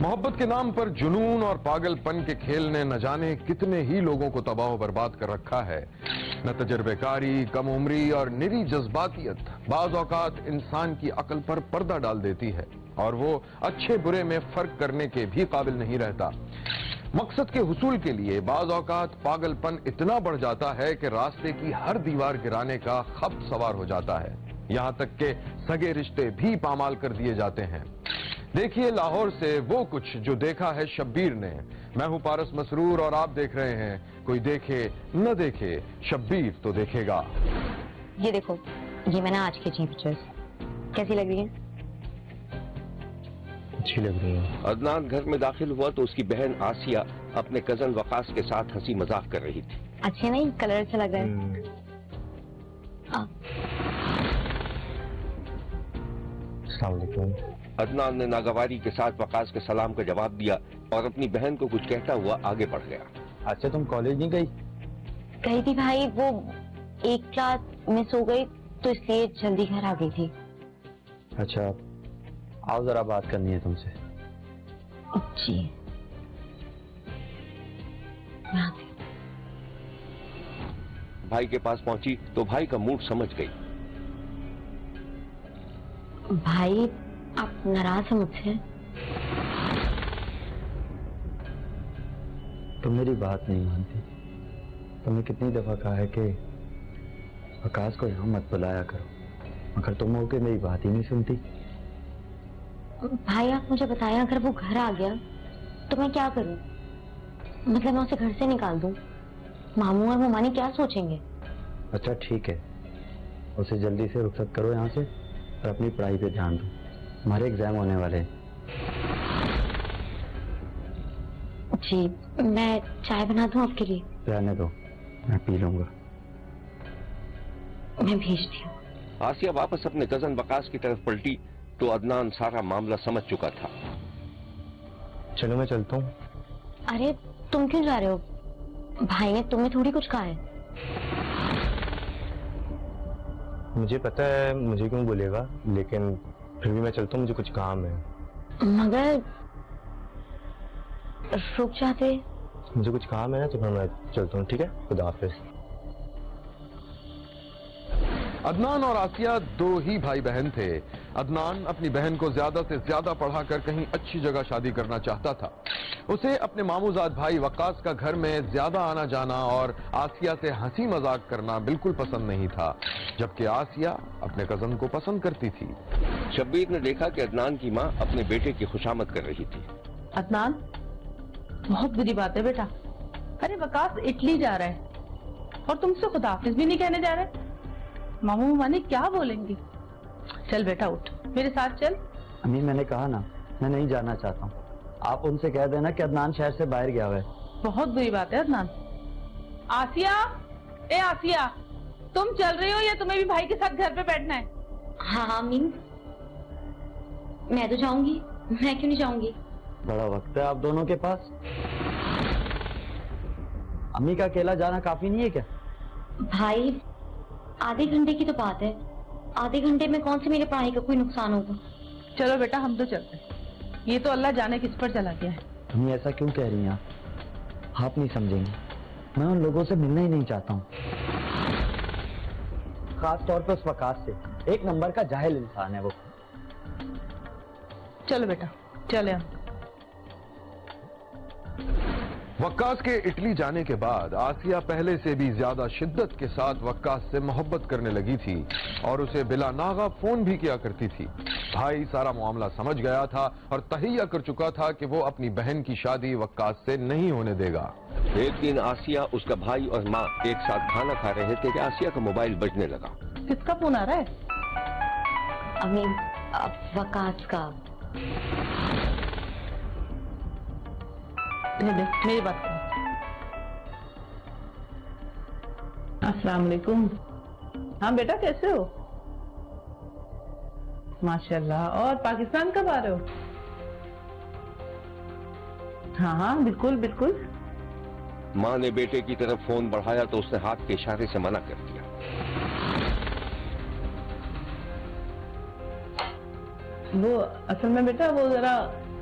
محبت کے نام پر جنون اور پاگل پن کے کھیل نے نہ جانے کتنے ہی لوگوں کو تباہ و برباد کر رکھا ہے. نہ تجربے کاری، کم عمری اور نری جذباتیت بعض اوقات انسان کی عقل پر پردہ ڈال دیتی ہے اور وہ اچھے برے میں فرق کرنے کے بھی قابل نہیں رہتا. مقصد کے حصول کے لیے بعض اوقات پاگل پن اتنا بڑھ جاتا ہے کہ راستے کی ہر دیوار گرانے کا خبت سوار ہو جاتا ہے. یہاں تک کہ سگے رشتے بھی پامال کر دیے جاتے ہیں. دیکھیے لاہور سے وہ کچھ جو دیکھا ہے شبیر نے. میں ہوں پارس مسرور اور آپ دیکھ رہے ہیں کوئی دیکھے نہ دیکھے شبیر تو دیکھے گا. یہ دیکھو، یہ میں نے آج کھینچی پکچرز، کیسی لگ رہی ہیں؟ اچھی لگ رہی ہے. عدنان گھر میں داخل ہوا تو اس کی بہن آسیہ اپنے کزن وقاص کے ساتھ ہنسی مذاق کر رہی تھی. اچھے نہیں؟ کلر اچھا لگ رہا ہے. السلام علیکم. عدنان نے ناگواری کے ساتھ وقاص کے سلام کا جواب دیا اور اپنی بہن کو کچھ کہتا ہوا آگے بڑھ گیا. اچھا تم کالج نہیں گئی؟ کہی تھی بھائی، وہ ایک کلاس مس ہو گئی تو اس لیے جلدی گھر آ گئی تھی. اچھا آؤ ذرا بات کرنی ہے تم سے. جی بھائی کے پاس پہنچی تو بھائی کا موڈ سمجھ گئی. بھائی آپ ناراض ہیں مجھ سے؟ تم میری بات نہیں مانتی. تم نے کتنی دفعہ کہا ہے کہ وقاص کو یہاں مت بلایا کرو، مگر تم ہو کہ میری بات ہی نہیں سنتی. بھائی آپ مجھے بتائیں، اگر وہ گھر آ گیا تو میں کیا کروں؟ مطلب میں اسے گھر سے نکال دوں؟ ماموں اور ممانی کیا سوچیں گے؟ اچھا ٹھیک ہے، اسے جلدی سے رخصت کرو یہاں سے اور اپنی پڑھائی پہ دھیان دو. ہمارے ایگزام ہونے والے ہیں. جی میں چائے بنا دوں آپ کے لیے؟ رہنے دو، میں پی لوں گا. میں بھیجتی ہوں. آسیہ واپس اپنے کزن وقاص کی طرف پلٹی تو عدنان سارا معاملہ سمجھ چکا تھا. چلو میں چلتا ہوں. ارے تم کیوں جا رہے ہو؟ بھائی نے تمہیں تھوڑی کچھ کہا ہے. مجھے پتا ہے مجھے کیوں بولے گا، لیکن پھر بھی میں چلتا ہوں، مجھے کچھ کام ہے. مگر رک جاتے. مجھے کچھ کام ہے نا، تو پھر میں چلتا ہوں. ٹھیک ہے، خدا حافظ. عدنان اور آسیہ دو ہی بھائی بہن تھے. عدنان اپنی بہن کو زیادہ سے زیادہ پڑھا کر کہیں اچھی جگہ شادی کرنا چاہتا تھا. اسے اپنے ماموزاد بھائی وقاص کا گھر میں زیادہ آنا جانا اور آسیہ سے ہنسی مذاق کرنا بالکل پسند نہیں تھا، جبکہ آسیہ اپنے کزن کو پسند کرتی تھی. شبیر نے دیکھا کہ عدنان کی ماں اپنے بیٹے کی خوشامد کر رہی تھی. عدنان بہت بری بات ہے بیٹا. ارے وقاص اٹلی جا رہا ہے اور تم سے خدا حافظ بھی نہیں کہنے جا رہے. ماموں ممانی کیا بولیں گی؟ چل بیٹا اٹھ، میرے ساتھ چل. امی میں نے کہا نا میں نہیں جانا چاہتا ہوں. آپ ان سے کہہ دینا کہ عدنان شہر سے باہر گیا ہوا ہے. بہت بری بات ہے عدنان. آسیہ، اے آسیہ، تم چل رہی ہو یا تمہیں بھی بھائی کے ساتھ گھر پہ بیٹھنا ہے؟ ہاں ہاں مین، میں تو جاؤں گی. میں کیوں نہیں جاؤں گی؟ بڑا وقت ہے آپ دونوں کے پاس. امی کا اکیلا جانا کافی نہیں ہے کیا؟ بھائی آدھے گھنٹے کی تو بات ہے. آدھے گھنٹے میں کون سے میرے پڑھائی کا کوئی نقصان ہوگا؟ چلو بیٹا ہم تو چلتے ہیں. یہ تو اللہ جانے کس پر چلا گیا ہے. امی ایسا کیوں کہہ رہی ہیں آپ نہیں سمجھیں گے. میں ان لوگوں سے ملنا ہی نہیں چاہتا ہوں، خاص طور پہ اس وقاص سے. ایک نمبر کا جاہل انسان ہے وہ. چلو بیٹا چلے. وقاص کے اٹلی جانے کے بعد آسیہ پہلے سے بھی زیادہ شدت کے ساتھ وقاص سے محبت کرنے لگی تھی اور اسے بلا ناغہ فون بھی کیا کرتی تھی. بھائی سارا معاملہ سمجھ گیا تھا اور تہیہ کر چکا تھا کہ وہ اپنی بہن کی شادی وقاص سے نہیں ہونے دے گا. ایک دن آسیہ، اس کا بھائی اور ماں ایک ساتھ کھانا کھا رہے تھے کہ آسیہ کا موبائل بجنے لگا. کس کا فون آ رہا ہے؟ امی وقاص کا. میری بات سن. السلام علیکم. ہاں بیٹا کیسے ہو؟ ماشاء اللہ. اور پاکستان کب آ رہے ہو؟ ہاں ہاں بالکل بالکل. ماں نے بیٹے کی طرف فون بڑھایا تو اس نے ہاتھ کے اشارے سے منع کر دیا. وہ اصل میں بیٹا وہ ذرا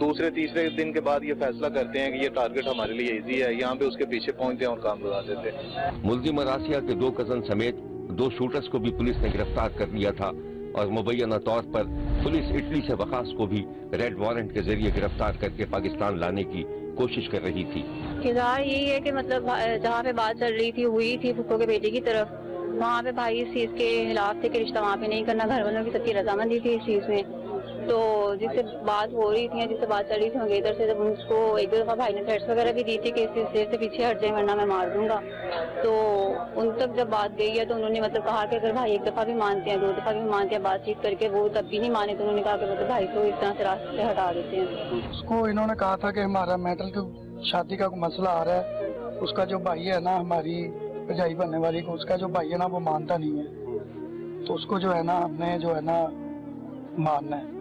دوسرے تیسرے دن کے بعد یہ فیصلہ کرتے ہیں کہ یہ ٹارگٹ ہمارے لیے ایزی ہے, یہاں پہ اس کے پیچھے پہنچتے ہیں اور کام لگا دیتے ہیں. ملزم راسیہ کے 2 کزن سمیت 2 شوٹرز کو بھی پولیس نے گرفتار کر لیا تھا اور مبینہ طور پر پولیس اٹلی سے وقاص کو بھی ریڈ وارنٹ کے ذریعے گرفتار کر کے پاکستان لانے کی کوشش کر رہی تھی. کردار یہی ہے کہ مطلب جہاں پہ بات چل رہی تھی ہوئی تھی پھپھو کے بیٹے کی طرف, وہاں پہ بھائی اس چیز کے خلاف تھے کہ رشتہ وہاں پہ نہیں کرنا, گھر والوں کی سب کی رضامندی تھی اس چیز میں. تو جس سے بات ہو رہی تھی, جس سے بات چل رہی تھی منگیتر سے, جب اس کو 1-2 دفعہ بھائی نے تھریٹس وغیرہ بھی دی تھی کہ اس سلسلے سے پیچھے ہٹ جائیں ورنہ میں مار دوں گا. تو ان تک جب بات گئی ہے تو انہوں نے مطلب کہا کہ اگر بھائی 1 دفعہ بھی مانتے ہیں 2 دفعہ بھی مانتے ہیں بات چیت کر کے, وہ تب بھی نہیں مانے, تو انہوں نے کہا کہ مطلب بھائی کو اس طرح سے راستے سے ہٹا دیتے ہیں. اس کو انہوں نے کہا تھا کہ ہمارا میٹل کی شادی کا مسئلہ آ رہا ہے, اس کا جو بھائی ہے نا ہماری بھرجائی بننے والی کو, اس کا جو بھائی ہے نا وہ مانتا نہیں ہے, تو اس کو جو ہے نا ہم نے جو ہے نا مارنا ہے.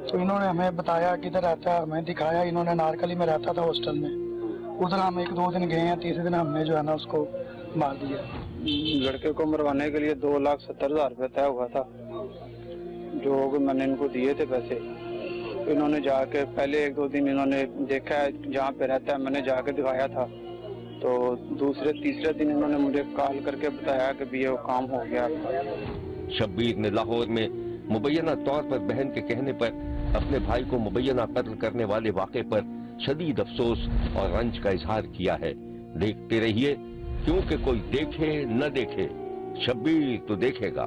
تو انہوں نے ہمیں بتایا کدھر رہتا ہے, ہمیں دکھایا, انہوں نے نارکلی میں رہتا تھا ہاسٹل میں, ادھر ہم 1-2 دن گئے ہیں, تیسرے دن ہم نے جو ہے نا اس کو مار دیا. لڑکے کو مروانے کے لیے 2,70,000 روپے طے ہوا تھا, جو میں نے ان کو دیے تھے پیسے. انہوں نے جا کے پہلے 1-2 دن انہوں نے دیکھا ہے جہاں پہ رہتا ہے, میں نے جا کے دکھایا تھا. تو تیسرے دن انہوں نے مجھے کال کر کے بتایا کہ بھی یہ کام ہو گیا. شبیر نے لاہور میں مبینہ طور پر بہن کے کہنے پر اپنے بھائی کو مبینہ قتل کرنے والے واقعے پر شدید افسوس اور رنج کا اظہار کیا ہے. دیکھتے رہیے, کیونکہ کوئی دیکھے نہ دیکھے, شبیر تو دیکھے گا.